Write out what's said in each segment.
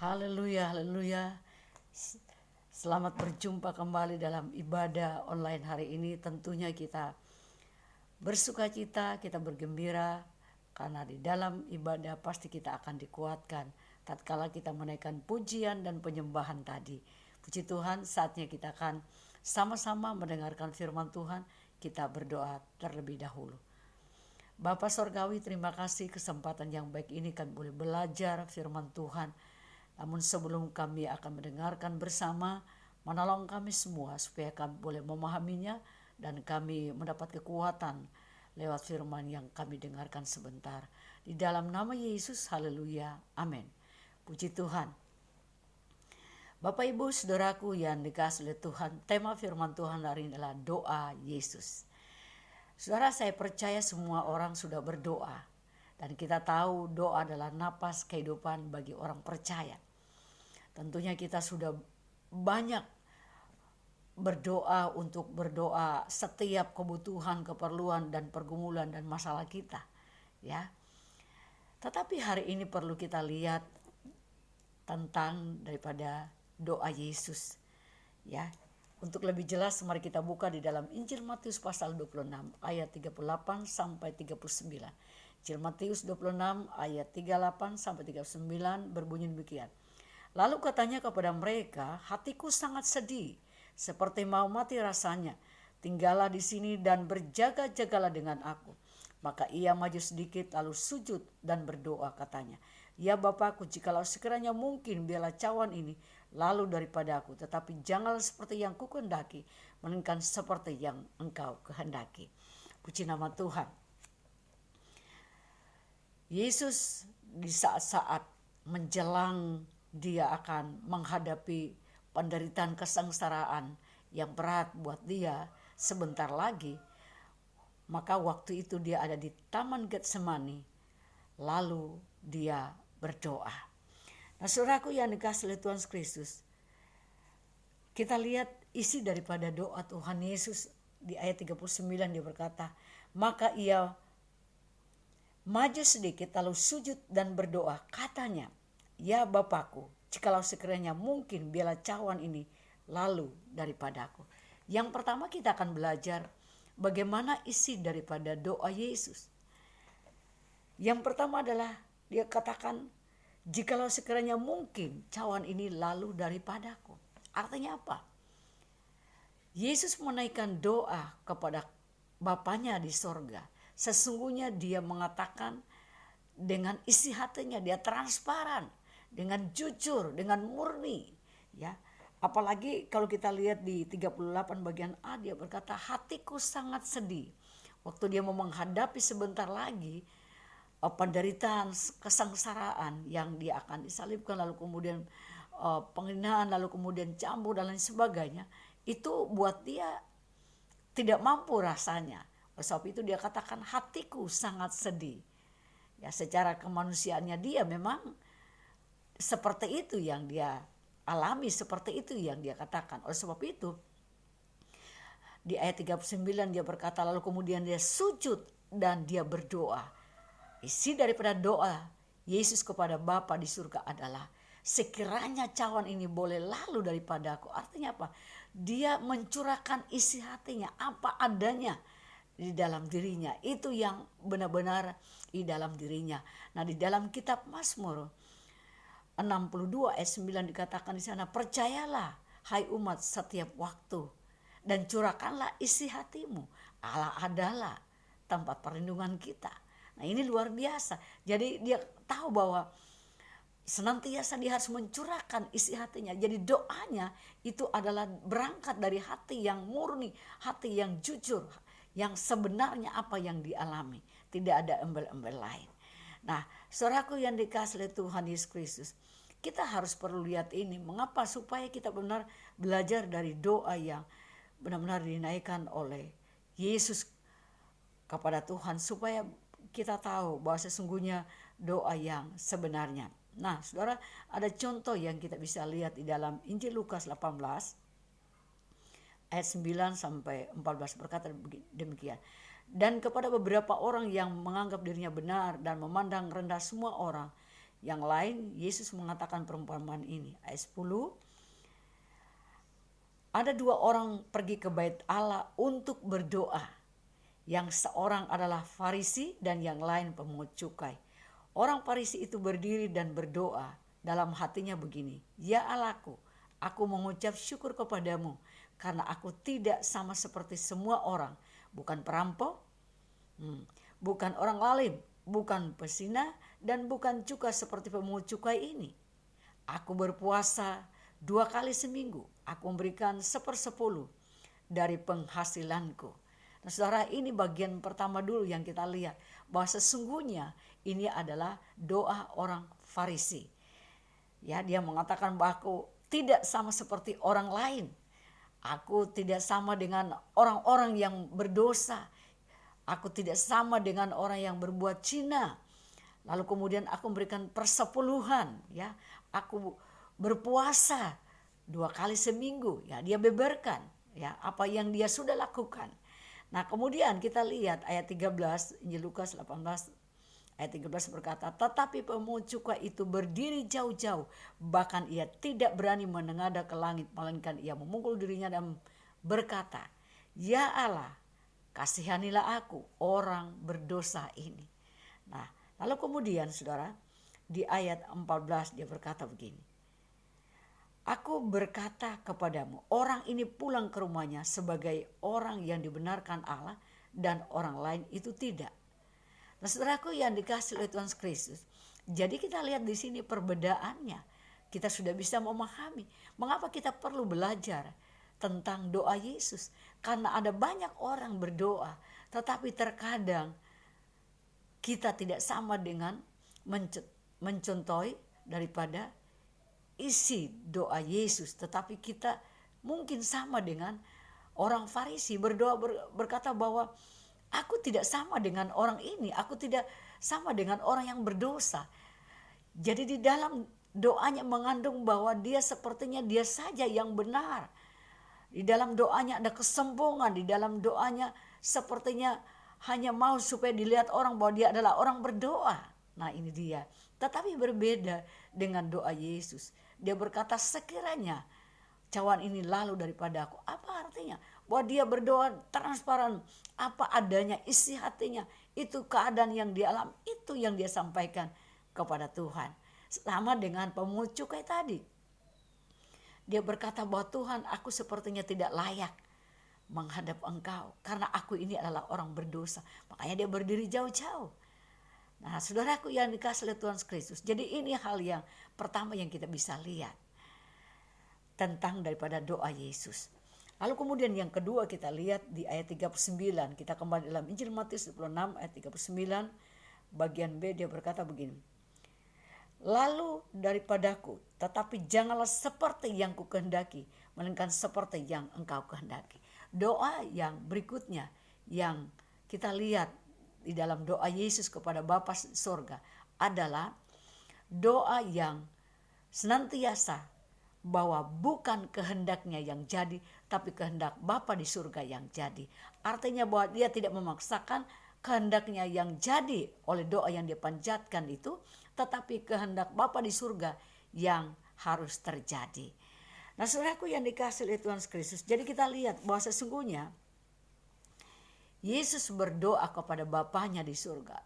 Haleluya, haleluya. Selamat berjumpa kembali dalam ibadah online hari ini. Tentunya kita bersuka cita, kita bergembira karena di dalam ibadah pasti kita akan dikuatkan tatkala kita menaikkan pujian dan penyembahan tadi. Puji Tuhan, saatnya kita akan sama-sama mendengarkan firman Tuhan. Kita berdoa terlebih dahulu. Bapa Sorgawi, terima kasih kesempatan yang baik ini kami boleh belajar firman Tuhan. Namun sebelum kami akan mendengarkan bersama, menolong kami semua supaya kami boleh memahaminya dan kami mendapat kekuatan lewat firman yang kami dengarkan sebentar. Di dalam nama Yesus, haleluya, amin. Puji Tuhan. Bapak Ibu Saudaraku yang dikasihi oleh Tuhan, tema firman Tuhan hari ini adalah doa Yesus. Saudara, saya percaya semua orang sudah berdoa. Dan kita tahu doa adalah napas kehidupan bagi orang percaya. Tentunya kita sudah banyak berdoa untuk berdoa setiap kebutuhan, keperluan dan pergumulan dan masalah kita, ya. Tetapi hari ini perlu kita lihat tentang daripada doa Yesus, ya. Untuk lebih jelas mari kita buka di dalam Injil Matius pasal 26 ayat 38 sampai 39. Injil Matius 26 ayat 38 sampai 39 berbunyi demikian. Lalu katanya kepada mereka, hatiku sangat sedih, seperti mau mati rasanya. Tinggallah di sini dan berjaga-jagalah dengan aku. Maka ia maju sedikit lalu sujud dan berdoa katanya, ya Bapakku, jikalau sekiranya mungkin biarlah cawan ini lalu daripada aku, tetapi janganlah seperti yang kukehendaki, melainkan seperti yang engkau kehendaki. Puji nama Tuhan. Yesus di saat-saat menjelang dia akan menghadapi penderitaan kesengsaraan yang berat buat dia sebentar lagi, maka waktu itu dia ada di Taman Getsemani, lalu dia berdoa. Nah, saudaraku yang dikasihi oleh Tuhan Kristus, kita lihat isi daripada doa Tuhan Yesus di ayat 39, dia berkata, maka ia maju sedikit lalu sujud dan berdoa katanya, ya Bapakku, jikalau sekiranya mungkin biarlah cawan ini lalu daripadaku. Yang pertama kita akan belajar bagaimana isi daripada doa Yesus. Yang pertama adalah dia katakan, jikalau sekiranya mungkin cawan ini lalu daripadaku. Artinya apa? Yesus menaikkan doa kepada Bapanya di sorga. Sesungguhnya dia mengatakan dengan isi hatinya, dia transparan, dengan jujur, dengan murni, ya. Apalagi kalau kita lihat di 38 bagian A, dia berkata, hatiku sangat sedih. Waktu dia mau menghadapi sebentar lagi penderitaan, kesengsaraan yang dia akan disalibkan, lalu kemudian penghinaan, lalu kemudian cambuk dan lain sebagainya, itu buat dia tidak mampu rasanya. Oleh sebab itu dia katakan, hatiku sangat sedih. Ya, secara kemanusiaannya dia memang seperti itu yang dia alami, seperti itu yang dia katakan. Oleh sebab itu di ayat 39 dia berkata, lalu kemudian dia sujud dan dia berdoa. Isi daripada doa Yesus kepada Bapa di surga adalah, sekiranya cawan ini boleh lalu daripada aku. Artinya apa? Dia mencurahkan isi hatinya, apa adanya di dalam dirinya. Itu yang benar-benar di dalam dirinya. Nah, di dalam kitab Mazmur 62 ayat 9 dikatakan di sana, percayalah hai umat setiap waktu dan curahkanlah isi hatimu. Allah adalah tempat perlindungan kita. Nah, ini luar biasa. Jadi dia tahu bahwa senantiasa dia harus mencurahkan isi hatinya. Jadi doanya itu adalah berangkat dari hati yang murni, hati yang jujur, yang sebenarnya apa yang dialami. Tidak ada embel-embel lain. Nah, saudaraku yang dikasihi oleh Tuhan Yesus Kristus, kita harus perlu lihat ini. Mengapa? Supaya kita benar belajar dari doa yang benar-benar dinaikkan oleh Yesus kepada Tuhan, supaya kita tahu bahwa sesungguhnya doa yang sebenarnya. Nah, saudara, ada contoh yang kita bisa lihat di dalam Injil Lukas 18 ayat 9 sampai 14 berkata demikian. Dan kepada beberapa orang yang menganggap dirinya benar dan memandang rendah semua orang, yang lain Yesus mengatakan perumpamaan ini. Ayat 10, ada dua orang pergi ke bait Allah untuk berdoa. Yang seorang adalah Farisi dan yang lain pemungut cukai. Orang Farisi itu berdiri dan berdoa dalam hatinya begini, ya Allahku, aku mengucap syukur kepadamu karena aku tidak sama seperti semua orang, bukan perampok, bukan orang zalim, bukan pezina, dan bukan juga seperti pemungut cukai ini. Aku berpuasa 2 kali seminggu, aku memberikan 1/10 dari penghasilanku. Nah saudara, ini bagian pertama dulu yang kita lihat, bahwa sesungguhnya ini adalah doa orang Farisi. Ya, dia mengatakan bahwa aku tidak sama seperti orang lain. Aku tidak sama dengan orang-orang yang berdosa. Aku tidak sama dengan orang yang berbuat zina. Lalu kemudian aku memberikan persepuluhan, ya. Aku berpuasa 2 kali seminggu, ya. Dia beberkan, ya, apa yang dia sudah lakukan. Nah, kemudian kita lihat ayat 13, Injil Lukas 18 ayat 13 berkata, tetapi pemungut cukai itu berdiri jauh-jauh, bahkan ia tidak berani menengadah ke langit, melainkan ia memukul dirinya dan berkata, ya Allah, kasihanilah aku, orang berdosa ini. Nah, lalu kemudian saudara, di ayat 14 dia berkata begini, aku berkata kepadamu, orang ini pulang ke rumahnya sebagai orang yang dibenarkan Allah dan orang lain itu tidak. Nah saudaraku yang dikasih oleh Tuhan Kristus, jadi kita lihat di sini perbedaannya. Kita sudah bisa memahami mengapa kita perlu belajar tentang doa Yesus. Karena ada banyak orang berdoa, tetapi terkadang kita tidak sama dengan mencontohi daripada isi doa Yesus. Tetapi kita mungkin sama dengan orang Farisi berdoa berkata bahwa aku tidak sama dengan orang ini, aku tidak sama dengan orang yang berdosa. Jadi di dalam doanya mengandung bahwa dia sepertinya dia saja yang benar. Di dalam doanya ada kesombongan, di dalam doanya sepertinya hanya mau supaya dilihat orang bahwa dia adalah orang berdoa. Nah ini dia. Tetapi berbeda dengan doa Yesus. Dia berkata sekiranya cawan ini lalu daripada aku. Apa artinya? Bahwa dia berdoa transparan, apa adanya isi hatinya, itu keadaan yang dia alami, itu yang dia sampaikan kepada Tuhan. Sama dengan pemungut cukai tadi, dia berkata bahwa Tuhan, aku sepertinya tidak layak menghadap Engkau karena aku ini adalah orang berdosa. Makanya dia berdiri jauh-jauh. Nah saudaraku yang dikasih oleh Tuhan Kristus, jadi ini hal yang pertama yang kita bisa lihat tentang daripada doa Yesus. Lalu kemudian yang kedua kita lihat di ayat 39. Kita kembali dalam Injil Matius 26 ayat 39 bagian B, dia berkata begini. Lalu daripadaku, tetapi janganlah seperti yang ku kehendaki, melainkan seperti yang engkau kehendaki. Doa yang berikutnya yang kita lihat di dalam doa Yesus kepada Bapa surga adalah doa yang senantiasa bahwa bukan kehendaknya yang jadi, tapi kehendak Bapa di surga yang jadi. Artinya bahwa dia tidak memaksakan kehendaknya yang jadi oleh doa yang dia panjatkan itu, tetapi kehendak Bapa di surga yang harus terjadi. Nah saudaraku yang dikasih oleh Tuhan Kristus, jadi kita lihat bahwa sesungguhnya Yesus berdoa kepada Bapanya di surga,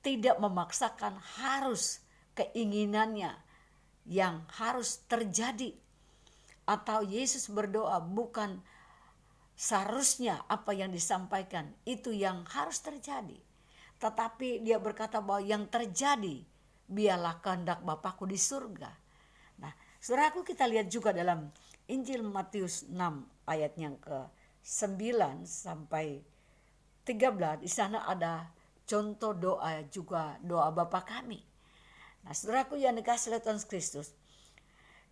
tidak memaksakan harus keinginannya yang harus terjadi, atau Yesus berdoa bukan seharusnya apa yang disampaikan itu yang harus terjadi, tetapi dia berkata bahwa yang terjadi biarlah kehendak Bapakku di surga. Nah saudaraku, kita lihat juga dalam Injil Matius 6 ayat yang ke-9 sampai 13, di sana ada contoh doa juga, doa Bapa kami. Nah saudaraku yang dikasih oleh Tuhan Kristus,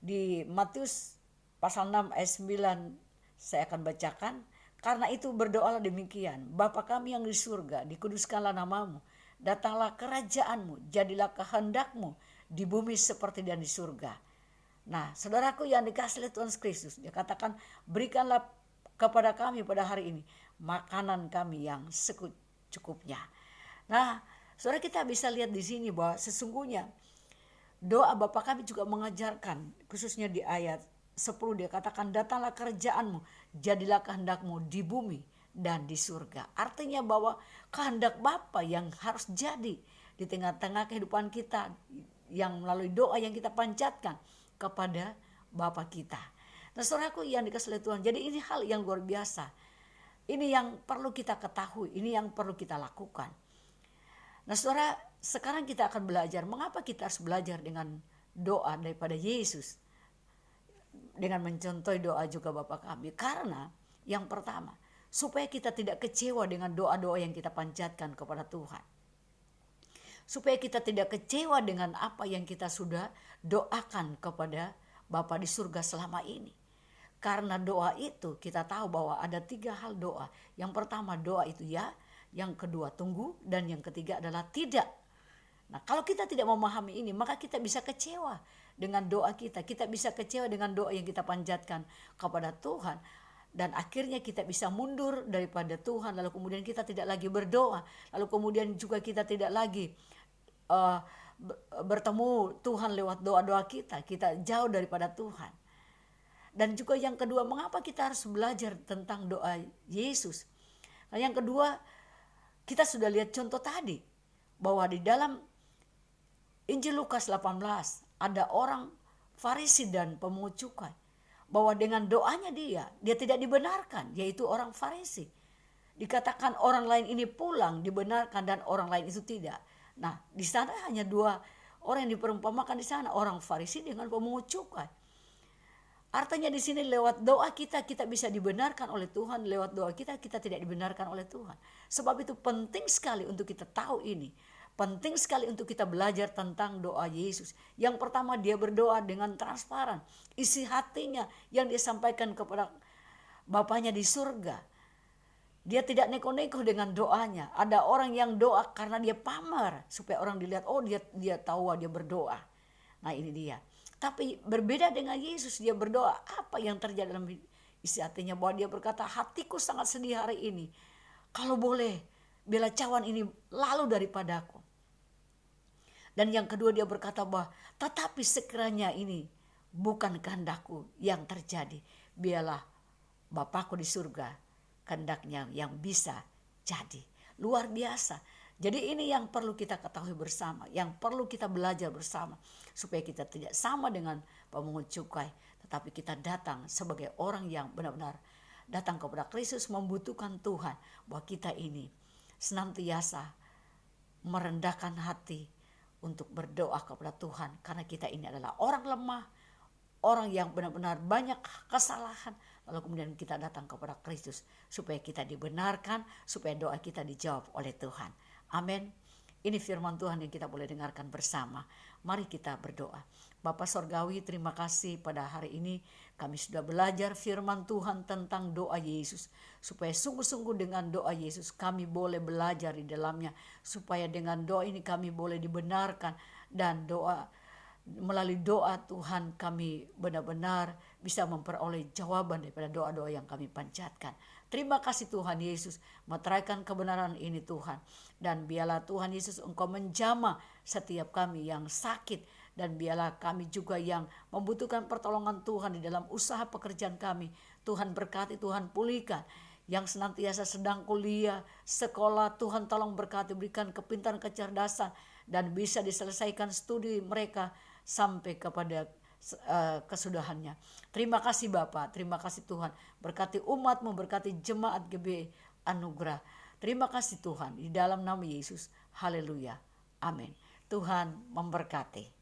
di Matius pasal 6 ayat 9 saya akan bacakan. Karena itu berdoalah demikian, Bapa kami yang di surga, dikuduskanlah namamu, datanglah kerajaanmu, jadilah kehendakmu di bumi seperti dan di surga. Nah saudaraku yang dikasih oleh Tuhan Kristus, dia katakan berikanlah kepada kami pada hari ini makanan kami yang secukupnya. Nah saudara, kita bisa lihat di sini bahwa sesungguhnya doa Bapa kami juga mengajarkan, khususnya di ayat 10 dia katakan, datanglah kerjaanmu, jadilah kehendakmu di bumi dan di surga. Artinya bahwa kehendak Bapa yang harus jadi di tengah-tengah kehidupan kita, yang melalui doa yang kita panjatkan kepada Bapa kita. Nah saudaraku yang dikasihi oleh Tuhan, jadi ini hal yang luar biasa. Ini yang perlu kita ketahui, ini yang perlu kita lakukan. Nah saudara, sekarang kita akan belajar mengapa kita harus belajar dengan doa daripada Yesus. Dengan mencontohi doa juga Bapa kami. Karena yang pertama, supaya kita tidak kecewa dengan doa-doa yang kita panjatkan kepada Tuhan. Supaya kita tidak kecewa dengan apa yang kita sudah doakan kepada Bapa di surga selama ini. Karena doa itu kita tahu bahwa ada 3 hal doa. Yang pertama doa itu ya, yang kedua tunggu, dan yang ketiga adalah tidak. Nah kalau kita tidak memahami ini, maka kita bisa kecewa dengan doa kita. Kita bisa kecewa dengan doa yang kita panjatkan kepada Tuhan. Dan akhirnya kita bisa mundur daripada Tuhan. Lalu kemudian kita tidak lagi berdoa. Lalu kemudian juga kita tidak lagi bertemu Tuhan lewat doa-doa kita. Kita jauh daripada Tuhan. Dan juga yang kedua, mengapa kita harus belajar tentang doa Yesus? Nah yang kedua, kita sudah lihat contoh tadi. Bahwa di dalam Injil Lukas 18 ada orang Farisi dan pemungut cukai. Bahwa dengan doanya dia tidak dibenarkan, yaitu orang Farisi. Dikatakan orang lain ini pulang dibenarkan dan orang lain itu tidak. Nah di sana hanya 2 orang yang diperumpamakan di sana, orang Farisi dengan pemungut cukai. Artinya di sini lewat doa kita bisa dibenarkan oleh Tuhan, lewat doa kita tidak dibenarkan oleh Tuhan. Sebab itu penting sekali untuk kita tahu ini. Penting sekali untuk kita belajar tentang doa Yesus. Yang pertama dia berdoa dengan transparan. Isi hatinya yang dia sampaikan kepada Bapanya di surga. Dia tidak neko-neko dengan doanya. Ada orang yang doa karena dia pamer. Supaya orang dilihat, oh dia tahu dia berdoa. Nah ini dia. Tapi berbeda dengan Yesus, dia berdoa apa yang terjadi dalam isi hatinya. Bahwa dia berkata, hatiku sangat sedih hari ini. Kalau boleh, bila cawan ini lalu daripadaku. Dan yang kedua dia berkata bahwa, tetapi sekiranya ini bukan kehendakku yang terjadi. Biarlah Bapakku di surga, kehendaknya yang bisa jadi. Luar biasa. Jadi ini yang perlu kita ketahui bersama, yang perlu kita belajar bersama. Supaya kita tidak sama dengan pemungut cukai, tetapi kita datang sebagai orang yang benar-benar datang kepada Kristus, membutuhkan Tuhan. Bahwa kita ini senantiasa merendahkan hati untuk berdoa kepada Tuhan. Karena kita ini adalah orang lemah, orang yang benar-benar banyak kesalahan. Lalu kemudian kita datang kepada Kristus supaya kita dibenarkan, supaya doa kita dijawab oleh Tuhan. Amin. Ini firman Tuhan yang kita boleh dengarkan bersama. Mari kita berdoa. Bapa Sorgawi, terima kasih pada hari ini kami sudah belajar firman Tuhan tentang doa Yesus. Supaya sungguh-sungguh dengan doa Yesus kami boleh belajar di dalamnya. Supaya dengan doa ini kami boleh dibenarkan. Dan melalui doa Tuhan kami benar-benar bisa memperoleh jawaban daripada doa-doa yang kami panjatkan. Terima kasih Tuhan Yesus, meteraikan kebenaran ini Tuhan. Dan biarlah Tuhan Yesus Engkau menjamah setiap kami yang sakit. Dan biarlah kami juga yang membutuhkan pertolongan Tuhan di dalam usaha pekerjaan kami. Tuhan berkati, Tuhan pulihkan. Yang senantiasa sedang kuliah, sekolah, Tuhan tolong berkati, berikan kepintaran, kecerdasan. Dan bisa diselesaikan studi mereka sampai kepada kesudahannya. Terima kasih Bapa, terima kasih Tuhan. Berkati umat-Mu, berkati jemaat GB Anugerah. Terima kasih Tuhan, di dalam nama Yesus. Haleluya. Amin. Tuhan memberkati.